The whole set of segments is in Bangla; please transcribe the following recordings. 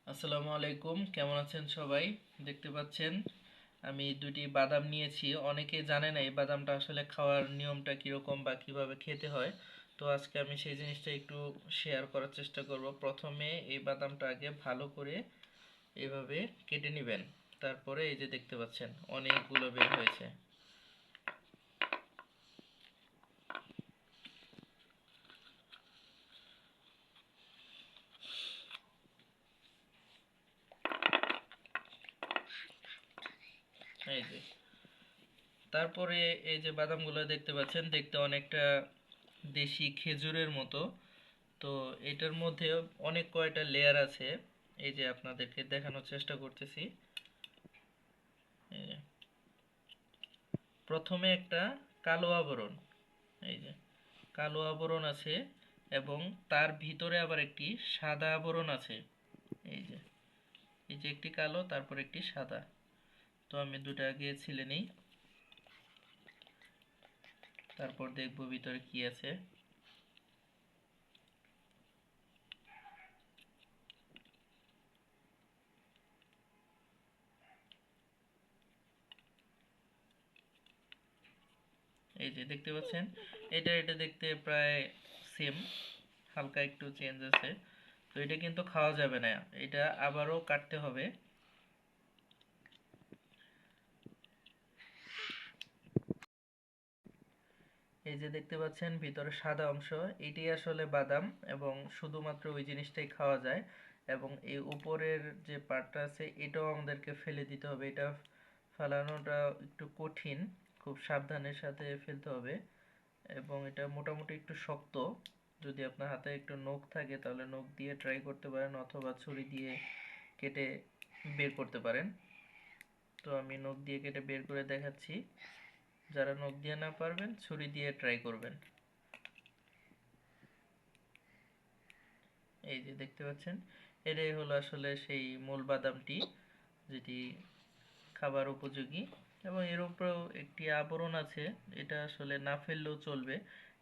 আসসালামু আলাইকুম, কেমন আছেন সবাই? দেখতে পাচ্ছেন আমি দুটি বাদাম নিয়েছি। অনেকে জানে না এই বাদামটা আসলে খাওয়ার নিয়মটা কিরকম বা কিভাবে খেতে হয়। তো আজকে আমি সেই জিনিসটা একটু শেয়ার করার চেষ্টা করব। প্রথমে এই বাদামটা আগে ভালো করে এভাবে কেটে নেবেন। তারপরে এই যে দেখতে পাচ্ছেন অনেকগুলো বের হয়েছে। এই যে তারপরে এই যে বাদামগুলো দেখতে পাচ্ছেন, দেখতে অনেকটা দেশি খেজুরের মতো। তো এটার মধ্যে অনেক কয়টা লেয়ার আছে। এই যে আপনাদেরকে দেখানোর চেষ্টা করতেছি। এই যে প্রথমে একটা কালো আবরণ, এই যে কালো আবরণ আছে, এবং তার ভিতরে আবার একটি সাদা আবরণ আছে। এই যে এই যে একটি কালো, তারপর একটি সাদা। তো আমি দুটো আগে ছিলে নেই, তারপর দেখবো ভিতরে কি আছে। এই যে দেখতে পাচ্ছেন, এটা দেখতে প্রায় সেম, হালকা একটু চেঞ্জ আছে। তো এটা কিন্তু খাওয়া যাবে না, এটা আবারও কাটতে হবে। এই যে দেখতে পাচ্ছেন ভিতরে সাদা অংশ, এটি আসলে বাদাম, এবং শুধুমাত্র ওই জিনিসটাই খাওয়া যায়। এবং এই উপরের যে পার্টটা আছে এটাও আমাদেরকে ফেলে দিতে হবে। এটা ফেলানোটা একটু কঠিন, খুব সাবধানের সাথে ফেলতে হবে। এবং এটা মোটামুটি একটু শক্ত। যদি আপনার হাতে একটু নখ থাকে তাহলে নখ দিয়ে ট্রাই করতে পারেন, অথবা ছুরি দিয়ে কেটে বের করতে পারেন। তো আমি নখ দিয়ে কেটে বের করে দেখাচ্ছি। যারা নখ দিয়ে না পারবেন ছুরি দিয়ে ট্রাই করবেন। এই যে দেখতে পাচ্ছেন, এটাই হলো আসলে সেই মূল বাদামটি, যেটি খাবার উপযোগী। এবং এর উপরেও একটি আবরণ আছে, এটা আসলে না ফেললেও চলবে,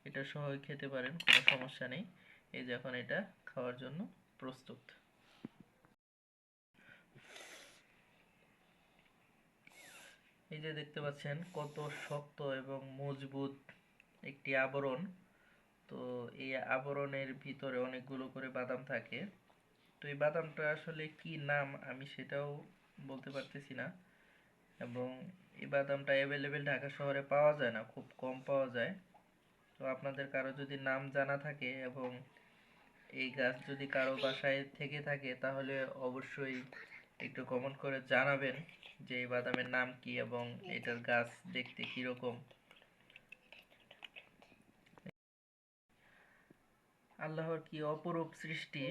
এটা সহই খেতে পারেন, কোনো সমস্যা নেই। এই যে এখন এটা খাওয়ার জন্য প্রস্তুত। এই যে দেখতে পাচ্ছেন কত শক্ত এবং মজবুত একটি আবরণ। তো এই আবরণের ভিতরে অনেকগুলো করে বাদাম থাকে। তো এই বাদামটা আসলে কি নাম আমি সেটাও বলতে পারতেছি না। এবং এই বাদামটা অ্যাভেলেবেল ঢাকা শহরে পাওয়া যায় না, খুব কম পাওয়া যায়। তো আপনাদের কারো যদি নাম জানা থাকে, এবং এই গাছ যদি কারো বাসায় থেকে থাকে, তাহলে অবশ্যই একটু কমেন্ট করে জানাবেন যে এই বাদামের নাম কি এবং এটার গাছ দেখতে কিরকম। আল্লাহর কি অপরূপ সৃষ্টি!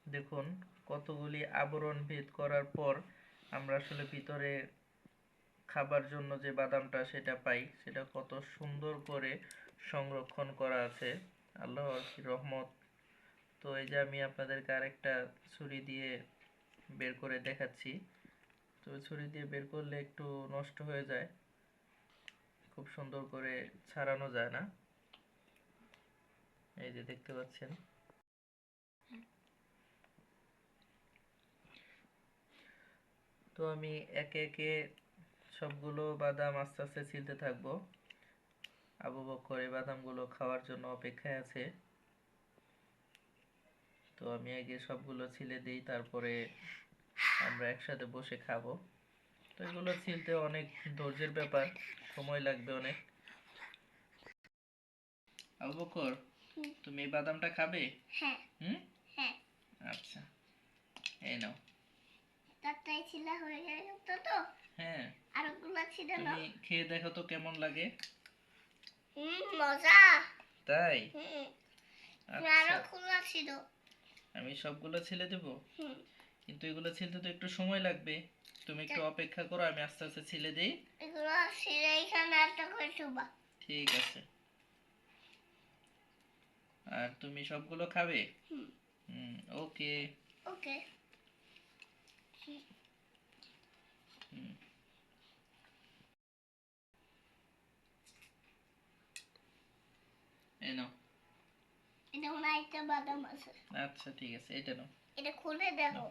দেখুন, কতগুলি আবরণ ভেদ করার পর আমরা আসলে ভিতরে খাবার জন্য যে বাদামটা সেটা পাই, সেটা কত সুন্দর করে সংরক্ষণ করা আছে। আল্লাহর কি রহমত! তো এই যে আমি আপনাদেরকে আরেকটা ছুরি দিয়ে বের করে দেখাচ্ছি। তো ছুরি দিয়ে বের করলে একটু নষ্ট হয়ে যায়, খুব সুন্দর করে ছাড়ানো যায় না। এই যে দেখতে পাচ্ছেন। তো আমি একে একে সবগুলো বাদাম আস্তে আস্তে ছিলতে থাকবো। আবু বক্কর এই বাদামগুলো খাওয়ার জন্য অপেক্ষায় আছে। তো আমি আগে সবগুলো ছিলে দিই, তারপরে আমরা একসাথে বসে খাবো। তো এগুলো ছিলতে অনেক ধৈর্যের ব্যাপার, সময় লাগবে অনেক। আবু বকর, তুমি এই বাদামটা খাবে? হ্যাঁ। হুম। হ্যাঁ। আচ্ছা, এই নাও। তারটাই ছিলা হয়ে গেল তো। তো হ্যাঁ, আরেকগুলো ছিল না, তুমি খেয়ে দেখো তো কেমন লাগে। মজা। তাই? আচ্ছা, আরো খোলা ছিল। আমি সবগুলো ছিলে দেব। কিন্তু এগুলো ছিলতে তো একটু সময় লাগবে, তুমি একটু অপেক্ষা করো, আমি আস্তে আস্তে ছিলে দেই। এগুলো ছিলে এখানে একটা করে শুবা। ঠিক আছে। আর তুমি সবগুলো খাবে? হুম। ওকে। ওকে। হুম। এই নাও। এটা মনে হয় একটা বাদাম আছে। আচ্ছা ঠিক আছে, এটা নাও। এটা খুলে দেখো।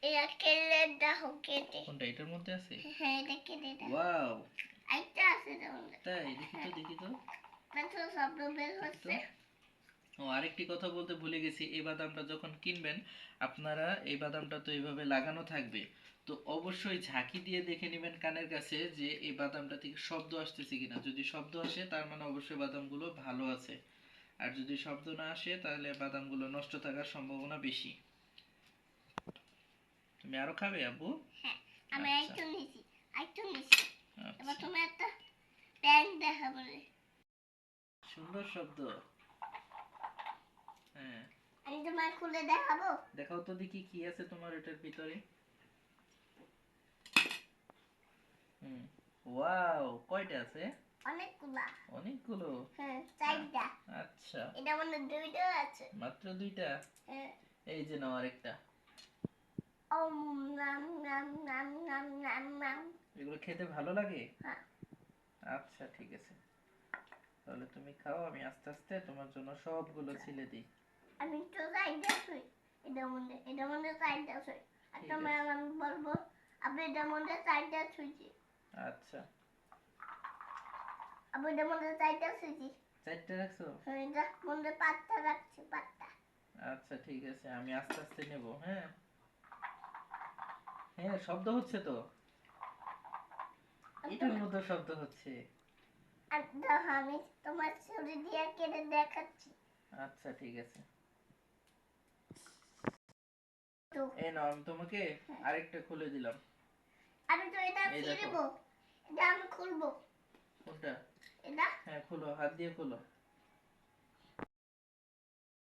এটা কেটে দাও কেটে। কোনটা এটার মধ্যে আছে? হ্যাঁ এটা কেটে দাও। ওয়াও, আরেকটা আছে এটার মধ্যে। তাই? দেখি তো। দেখো শব্দ বের দেখি তো। হচ্ছে। ও, আরেকটি কথা বলতে ভুলে গেছি, এই বাদামটা যখন কিনবেন আপনারা, এই বাদামটা তো এইভাবে লাগানো থাকবে, তো অবশ্যই ঝাঁকি দিয়ে দেখে নেবেন কানের কাছে যে এই বাদামটা থেকে শব্দ আসতেছে কিনা। যদি শব্দ আসে তার মানে অবশ্যই বাদামগুলো ভালো আছে, আর যদি শব্দ না আসে তাহলে বাদামগুলো নষ্ট থাকার সম্ভাবনা বেশি। তুমি আরো খাবে আব্বু? হ্যাঁ আমি আচ্ছা আরেকটু নিছি। আরেকটু নিছি। এবার আচ্ছা, তুমি একটা প্যান দেখাবো। সুন্দর শব্দ। হ্যাঁ, আমি তোমার খুলে দেখাবো। দেখাও তো দেখি কি আছে তোমার এটার ভিতরে। হুম, ওয়াও, কয়টা আছে? অনেকগুলা। অনেকগুলো। হ্যাঁ চারটা। আচ্ছা, এটা মনে হয় দুইটা আছে। মাত্র দুইটা? হ্যাঁ। এই যে নাও আরেকটা। ওম নাম নাম নাম নাম নাম নাম। এগুলো খেতে ভালো লাগে? হ্যাঁ। আচ্ছা ঠিক আছে, তাহলে তুমি খাও, আমি আস্তে আস্তে তোমার জন্য সবগুলো ছিলে দিই। আমি তো চারটা শুই। এটার মধ্যে চারটা শুই। আর ঠিক তোমার আছে। আমি বলবো আপনি এটার মধ্যে চারটা শুইছি। আচ্ছা, আপনি এটার মধ্যে চারটা শুইছি। চারটে রাখছো? হ্যাঁ এটার মধ্যে পাঁচটা রাখছি পাঁচটা। আচ্ছা ঠিক আছে, আমি আস্তে আস্তে নেব। হ্যাঁ হ্যাঁ, শব্দ হচ্ছে তো, এটার মধ্যে শব্দ হচ্ছে। আর দেখো আমি তোমার ছুরি দিয়ে কেটে দেখাচ্ছি। আচ্ছা ঠিক আছে, তো এই নাও, আমি তোমাকে আরেকটা খুলে দিলাম। আমি তো এটা এই দেখো। ছিড়বো। এটা আমি খুলবো। কোনটা? এটা হ্যাঁ খুলো, হাত দিয়ে খুলো।